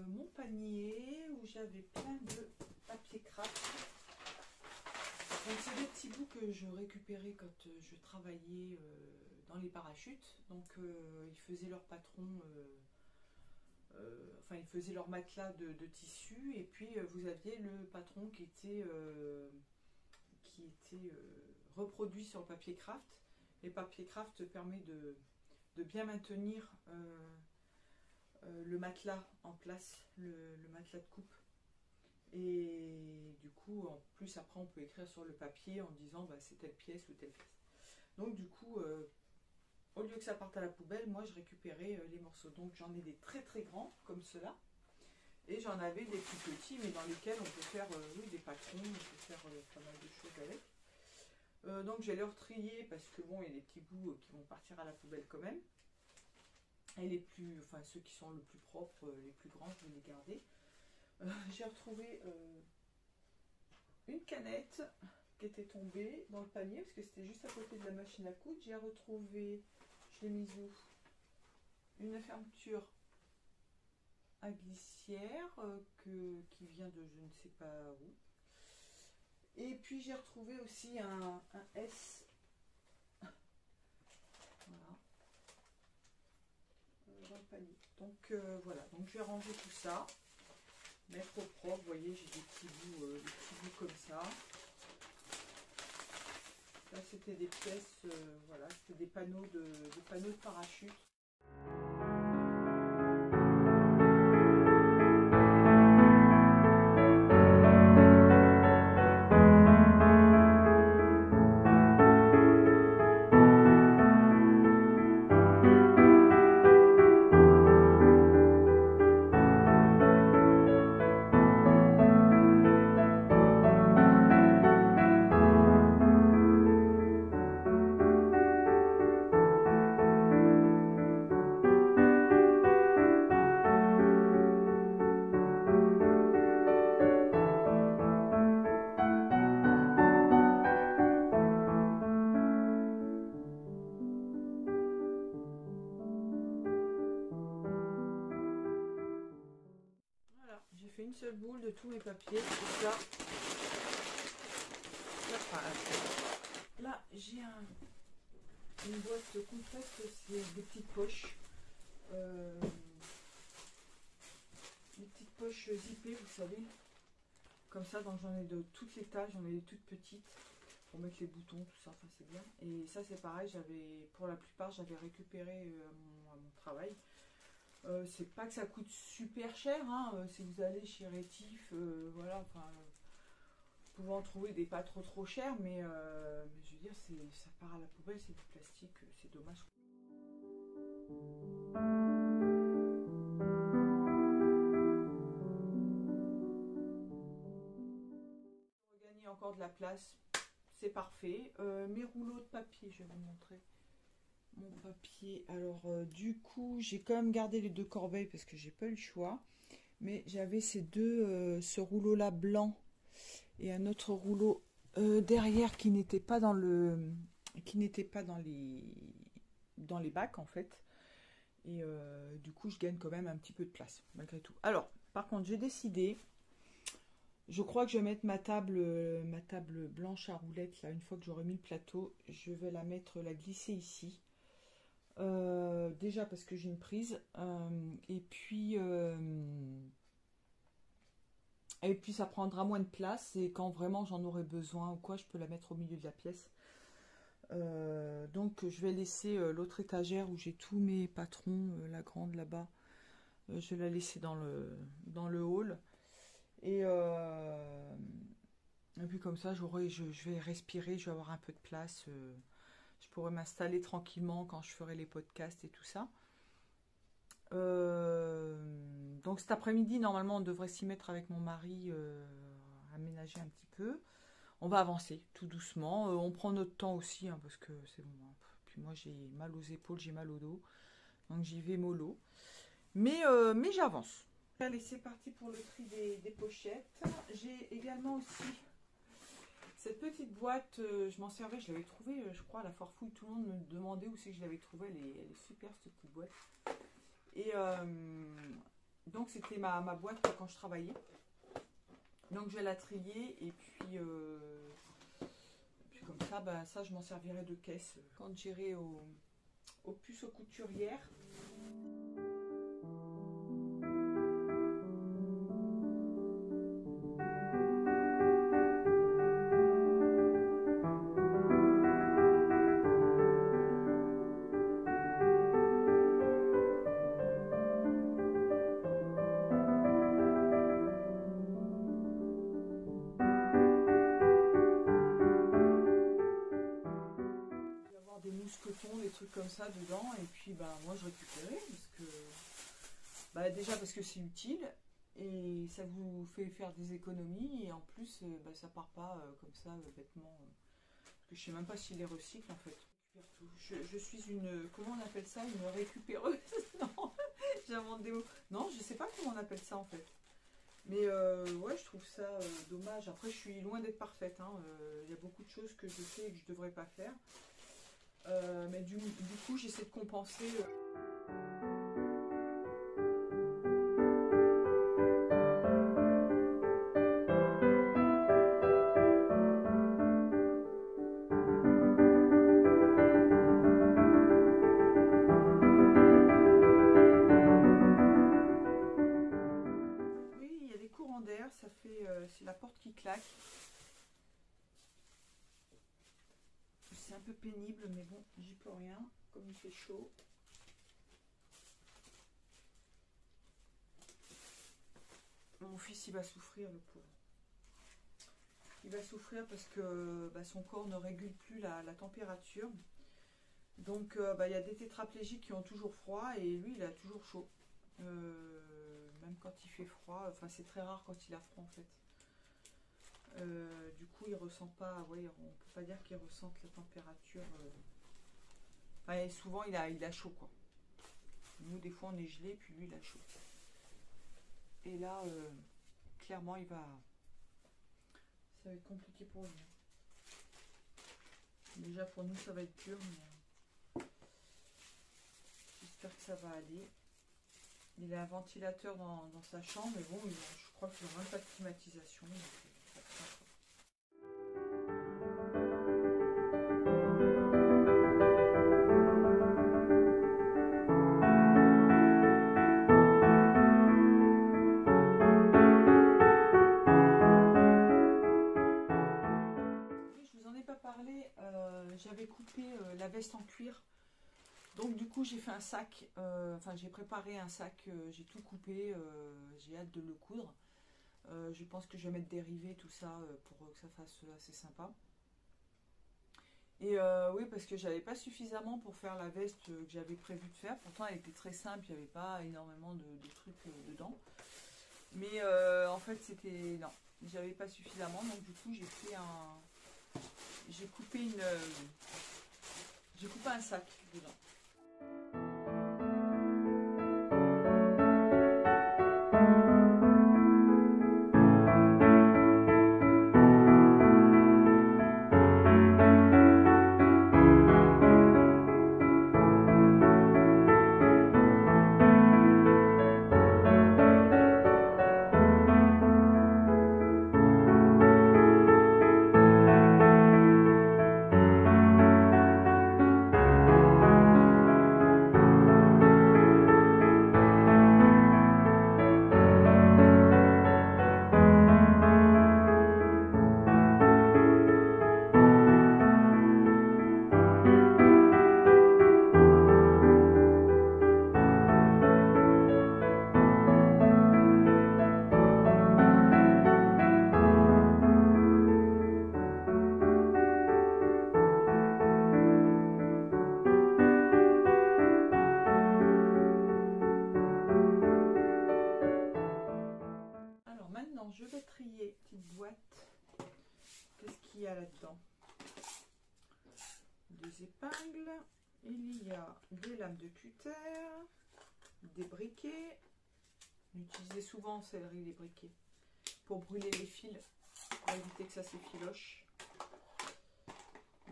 A: Mon panier où j'avais plein de papier craft. Donc c'est des petits bouts que je récupérais quand je travaillais dans les parachutes. Donc ils faisaient leur patron, enfin ils faisaient leur matelas de tissu et puis vous aviez le patron qui était reproduit sur le papier craft. Et papier craft permet de bien maintenir le matelas en place, le matelas de coupe. Et du coup, en plus, après, on peut écrire sur le papier en disant bah, c'est telle pièce ou telle pièce. Donc, du coup, au lieu que ça parte à la poubelle, moi, je récupérais les morceaux. Donc, j'en ai des très très grands, comme ceux-là. Et j'en avais des plus petits, mais dans lesquels on peut faire oui, des patrons, on peut faire pas mal de choses avec. Donc, je vais les retrier parce que bon, il y a des petits bouts qui vont partir à la poubelle quand même. Et les plus, enfin, ceux qui sont le plus propres, les plus grands, je vais les garder. J'ai retrouvé une canette qui était tombée dans le panier parce que c'était juste à côté de la machine à coudre. J'ai retrouvé, je l'ai mise où, une fermeture à glissière qui vient de je ne sais pas où. Et puis j'ai retrouvé aussi un S. Voilà. Dans le panier. Donc voilà, donc je vais ranger tout ça. Mettre au propre, vous voyez, j'ai des petits bouts comme ça. Ça c'était des pièces, voilà, c'était des panneaux de parachute. J'ai fait une seule boule de tous mes papiers. Et là j'ai une boîte complète, c'est des petites poches. Des petites poches zippées, vous savez. Comme ça, donc j'en ai de toutes les tailles, j'en ai des toutes petites pour mettre les boutons, tout ça, enfin c'est bien. Et ça c'est pareil, pour la plupart j'avais récupéré à mon travail. C'est pas que ça coûte super cher, hein, si vous allez chez Rétif, voilà, enfin, vous pouvez en trouver des pas trop chers, mais je veux dire, ça part à la poubelle, c'est du plastique, c'est dommage. Regagner encore de la place, c'est parfait. Mes rouleaux de papier, je vais vous montrer. Mon papier, alors du coup j'ai quand même gardé les deux corbeilles parce que j'ai pas eu le choix, mais j'avais ce rouleau là blanc et un autre rouleau derrière qui n'était pas dans les bacs en fait, et du coup je gagne quand même un petit peu de place malgré tout. Alors par contre j'ai décidé, je crois que je vais mettre ma table blanche à roulettes là, une fois que j'aurai mis le plateau, je vais la glisser ici. Déjà parce que j'ai une prise, et puis ça prendra moins de place, et quand vraiment j'en aurai besoin ou quoi, je peux la mettre au milieu de la pièce. Donc je vais laisser l'autre étagère où j'ai tous mes patrons, la grande là-bas, je vais la laisser dans le hall, et puis comme ça je vais respirer, je vais avoir un peu de place. Je pourrais m'installer tranquillement quand je ferai les podcasts et tout ça. Donc cet après-midi, normalement, on devrait s'y mettre avec mon mari, aménager un petit peu. On va avancer tout doucement. On prend notre temps aussi, hein, parce que c'est bon. Hein. Puis moi, j'ai mal aux épaules, j'ai mal au dos. Donc j'y vais mollo. Mais j'avance. Allez, c'est parti pour le tri des pochettes. J'ai également aussi cette petite boîte, je m'en servais, je l'avais trouvée, je crois, à la Farfouille. Tout le monde me demandait où c'est que je l'avais trouvée. Elle est super, cette petite boîte. Et donc, c'était ma boîte quand je travaillais. Donc, je vais la trier. Et puis comme ça, bah, ça, je m'en servirai de caisse quand j'irai aux puces aux couturières. Des mousquetons, des trucs comme ça dedans, et puis bah moi je récupérais parce que bah, déjà parce que c'est utile et ça vous fait faire des économies, et en plus bah, ça part pas comme ça bêtement, parce que je sais même pas s'il les recycle en fait. Je suis une, comment on appelle ça, une récupéreuse. Non, j'invente des mots. Non, je sais pas comment on appelle ça en fait. Mais ouais, je trouve ça dommage. Après, je suis loin d'être parfaite, hein. Y a beaucoup de choses que je fais et que je devrais pas faire. Mais du coup, j'essaie de compenser. Oui, il y a des courants d'air, ça fait. C'est la porte qui claque. c'est un peu pénible, mais bon, j'y peux rien, comme il fait chaud. Mon fils, il va souffrir, le pauvre. Il va souffrir parce que son corps ne régule plus la température. Donc, il y a des tétraplégiques qui ont toujours froid et lui, il a toujours chaud. Même quand il fait froid, enfin, c'est très rare quand il a froid en fait. Du coup, il ressent pas, ouais, on peut pas dire qu'il ressente la température. Enfin, souvent, il a chaud quoi. Nous, des fois, on est gelé, puis lui, il a chaud. Et là, clairement, ça va être compliqué pour lui. Déjà, pour nous, ça va être dur, mais j'espère que ça va aller. Il a un ventilateur dans sa chambre, mais bon, je crois qu'il n'a même pas de climatisation. J'avais coupé la veste en cuir, donc du coup j'ai fait un sac, enfin j'ai préparé un sac, j'ai tout coupé, j'ai hâte de le coudre. Je pense que je vais mettre des rivets, tout ça, pour que ça fasse assez sympa. Et oui, parce que j'avais pas suffisamment pour faire la veste que j'avais prévu de faire. Pourtant elle était très simple, il n'y avait pas énormément de trucs dedans. Mais en fait c'était... non, j'avais pas suffisamment, donc du coup j'ai fait un... J'ai coupé un sac dedans. Je vais trier petite boîte. Qu'est-ce qu'il y a là-dedans? Des épingles. Il y a des lames de cutter, des briquets. Utilisez souvent en sellerie les briquets pour brûler les fils, pour éviter que ça s'effiloche.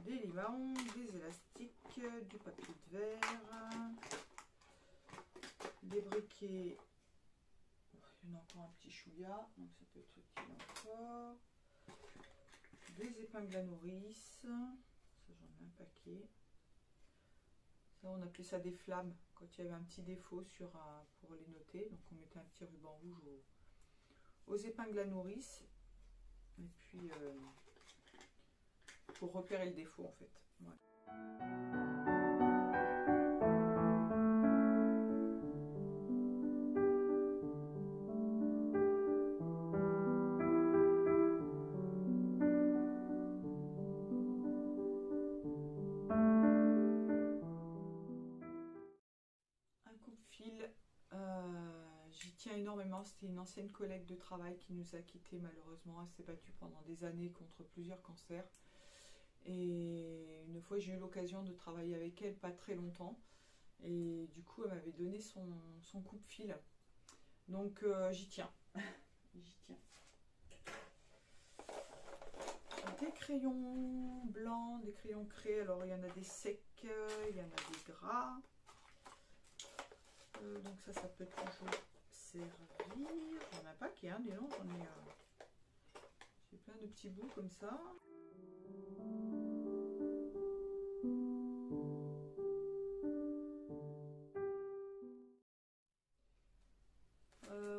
A: Des limons, des élastiques, du papier de verre, des briquets. Il y en a encore un petit chouïa, donc ça peut être utile encore. Des épingles à nourrice, ça j'en ai un paquet. Ça on appelait ça des flammes, quand il y avait un petit défaut pour les noter. Donc on mettait un petit ruban rouge aux épingles à nourrice. Et puis pour repérer le défaut en fait. Voilà. J'y tiens énormément. C'était une ancienne collègue de travail qui nous a quittés malheureusement. Elle s'est battue pendant des années contre plusieurs cancers. Et une fois j'ai eu l'occasion de travailler avec elle, pas très longtemps. Et du coup elle m'avait donné son coupe-fil. Donc j'y tiens. J'y tiens. Des crayons blancs, des crayons craies. Alors il y en a des secs, il y en a des gras. Donc ça peut toujours servir. J'en ai un paquet, hein, dis donc, j'ai plein de petits bouts comme ça.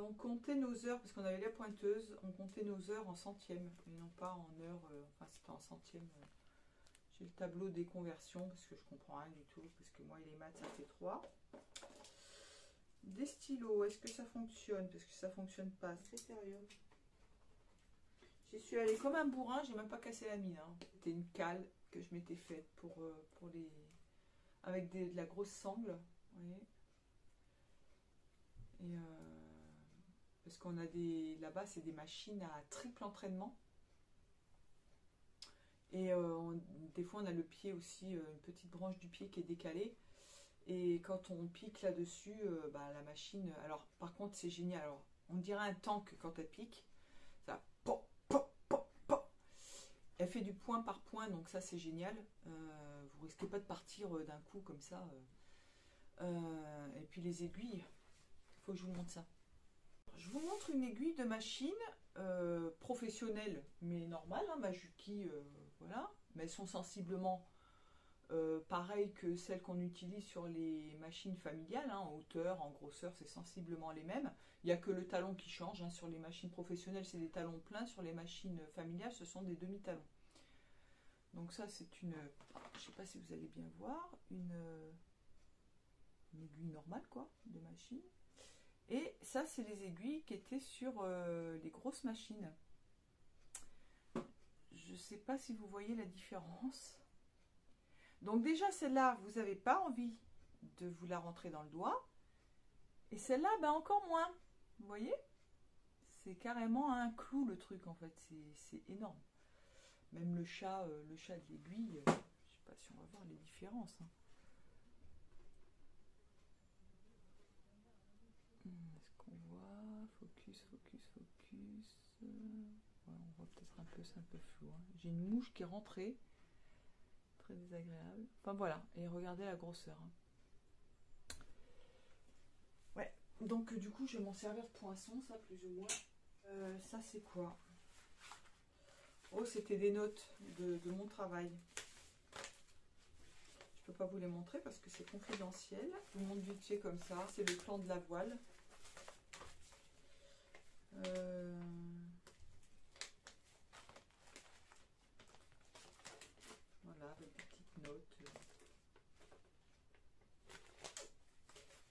A: On comptait nos heures, parce qu'on avait la pointeuse, on comptait nos heures en centièmes, et non pas en heures, enfin c'était en centièmes. J'ai le tableau des conversions parce que je comprends rien du tout. Parce que moi, les maths, ça fait 3. Des stylos, est-ce que ça fonctionne? Parce que ça fonctionne pas. Critérium. J'y suis allée comme un bourrin, j'ai même pas cassé la mine. Hein. C'était une cale que je m'étais faite pour les... avec de la grosse sangle. Vous voyez, et parce qu'on a des... Là-bas, c'est des machines à triple entraînement. Et des fois, on a le pied aussi, une petite branche du pied qui est décalée. Et quand on pique là-dessus, la machine... Alors, par contre, c'est génial. Alors, on dirait un tank quand elle pique. Ça... Pop, pop, pop, pop. Elle fait du point par point, donc ça, c'est génial. Vous risquez pas de partir d'un coup comme ça. Et puis, les aiguilles, il faut que je vous montre ça. Je vous montre une aiguille de machine professionnelle, mais normale, hein, Majuki, voilà. Mais elles sont sensiblement pareilles que celles qu'on utilise sur les machines familiales, hein, en hauteur, en grosseur, c'est sensiblement les mêmes. Il n'y a que le talon qui change, hein. Sur les machines professionnelles, c'est des talons pleins, sur les machines familiales, ce sont des demi-talons. Donc ça, c'est une, je ne sais pas si vous allez bien voir, une aiguille normale, quoi, de machine. Et ça, c'est les aiguilles qui étaient sur les grosses machines. Je ne sais pas si vous voyez la différence. Donc déjà, celle-là, vous n'avez pas envie de vous la rentrer dans le doigt. Et celle-là, ben encore moins. Vous voyez? C'est carrément un clou, le truc, en fait. C'est énorme. Même le chat de l'aiguille, je ne sais pas si on va voir les différences. Hein. Est-ce qu'on voit? Focus, focus, focus. Ouais, on voit peut-être un peu, c'est un peu flou. Hein. J'ai une mouche qui est rentrée. Très désagréable. Enfin voilà, et regardez la grosseur. Hein. Ouais, donc du coup, je vais m'en servir de poinçon, ça plus ou moins. Ça, c'est quoi? Oh, c'était des notes de mon travail. Je peux pas vous les montrer parce que c'est confidentiel. Je vous montre vite fait comme ça. C'est le plan de la voile. Voilà, avec des petites notes.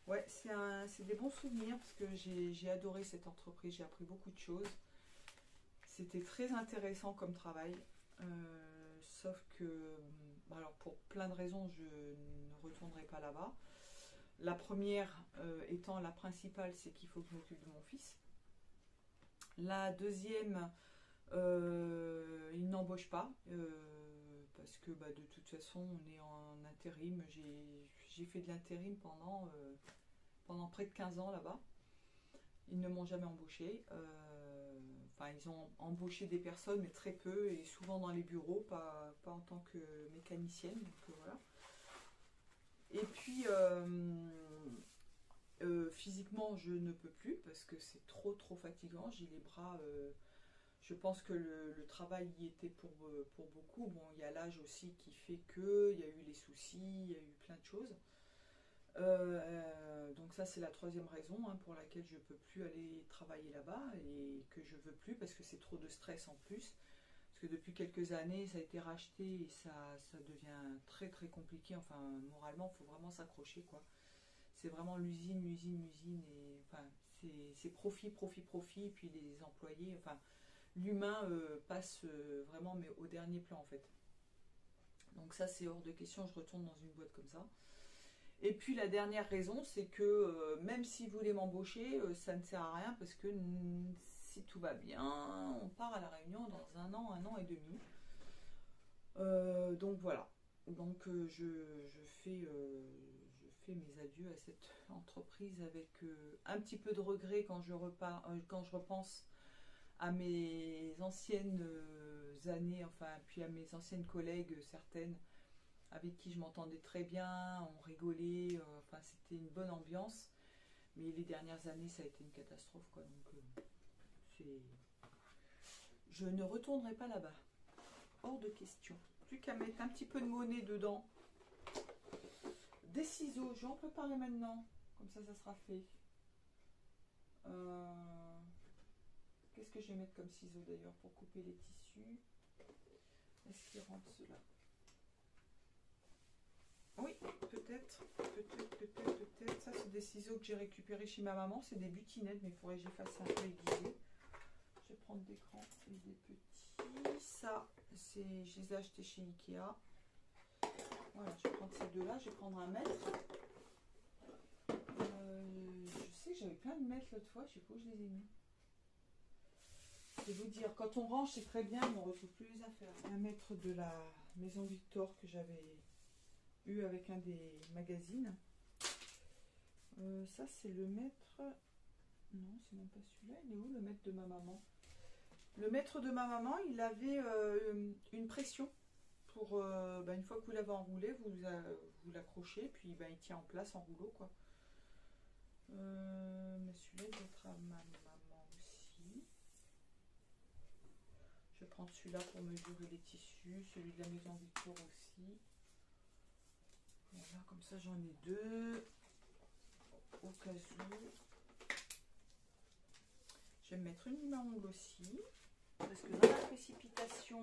A: Ouais, c'est des bons souvenirs parce que j'ai adoré cette entreprise. J'ai appris beaucoup de choses. C'était très intéressant comme travail. Sauf que, alors pour plein de raisons, je ne retournerai pas là-bas. La première étant la principale, c'est qu'il faut que je m'occupe de mon fils. La deuxième, il n'embauche pas parce que de toute façon, on est en intérim. J'ai fait de l'intérim pendant près de 15 ans là-bas. Ils ne m'ont jamais embauché. Enfin, ils ont embauché des personnes, mais très peu, et souvent dans les bureaux, pas en tant que mécanicienne. Donc, voilà. Et puis, physiquement, je ne peux plus parce que c'est trop fatigant. J'ai les bras. Je pense que le travail y était pour beaucoup. Bon, il y a l'âge aussi qui fait que, il y a eu les soucis, il y a eu plein de choses. Donc ça, c'est la troisième raison, hein, pour laquelle je ne peux plus aller travailler là-bas et que je veux plus parce que c'est trop de stress en plus. Parce que depuis quelques années, ça a été racheté et ça devient très compliqué. Enfin, moralement, il faut vraiment s'accrocher, quoi. C'est vraiment l'usine et enfin, c'est profit. Et puis les employés, enfin, l'humain passe vraiment mais au dernier plan en fait. Donc ça, c'est hors de question, je retourne dans une boîte comme ça. Et puis la dernière raison, c'est que même si vous voulez m'embaucher, ça ne sert à rien parce que si tout va bien, on part à la Réunion dans un an et demi. Donc voilà. Donc je fais mes adieux à cette entreprise avec un petit peu de regret quand je repense à mes anciennes années, enfin puis à mes anciennes collègues, certaines avec qui je m'entendais très bien, on rigolait, enfin c'était une bonne ambiance. Mais les dernières années, ça a été une catastrophe, quoi. Donc je ne retournerai pas là-bas. Hors de question. Plus qu'à mettre un petit peu de monnaie dedans. Des ciseaux, je vais en préparer maintenant. Comme ça sera fait. Qu'est-ce que je vais mettre comme ciseaux d'ailleurs pour couper les tissus? Est-ce qu'ils rentrent ceux-là? peut-être. Ça, c'est des ciseaux que j'ai récupérés chez ma maman. C'est des butinettes, mais il faudrait que j'y fasse un peu aiguisé. Je vais prendre des grands et des petits. Ça, je les ai achetés chez Ikea. Voilà, je vais prendre ces deux-là. Je vais prendre un mètre. Je sais que j'avais plein de mètres l'autre fois. Je sais pas où je les ai mis. Je vais vous dire, quand on range, c'est très bien, mais on ne retrouve plus les affaires. Un mètre de la Maison Victor que j'avais eu avec un des magazines. Ça, c'est le mètre... Non, c'est même pas celui-là. Il est où le mètre de ma maman? Le mètre de ma maman, il avait une pression pour... une fois que vous l'avez enroulé, vous l'accrochez, puis il tient en place en rouleau, quoi. Mais celui-là, il doit être à ma maman aussi. Je vais prendre celui-là pour mesurer les tissus, celui de la Maison Victor aussi. Voilà, comme ça j'en ai deux. Au cas où. Je vais me mettre une lime à ongles aussi. Parce que dans la précipitation,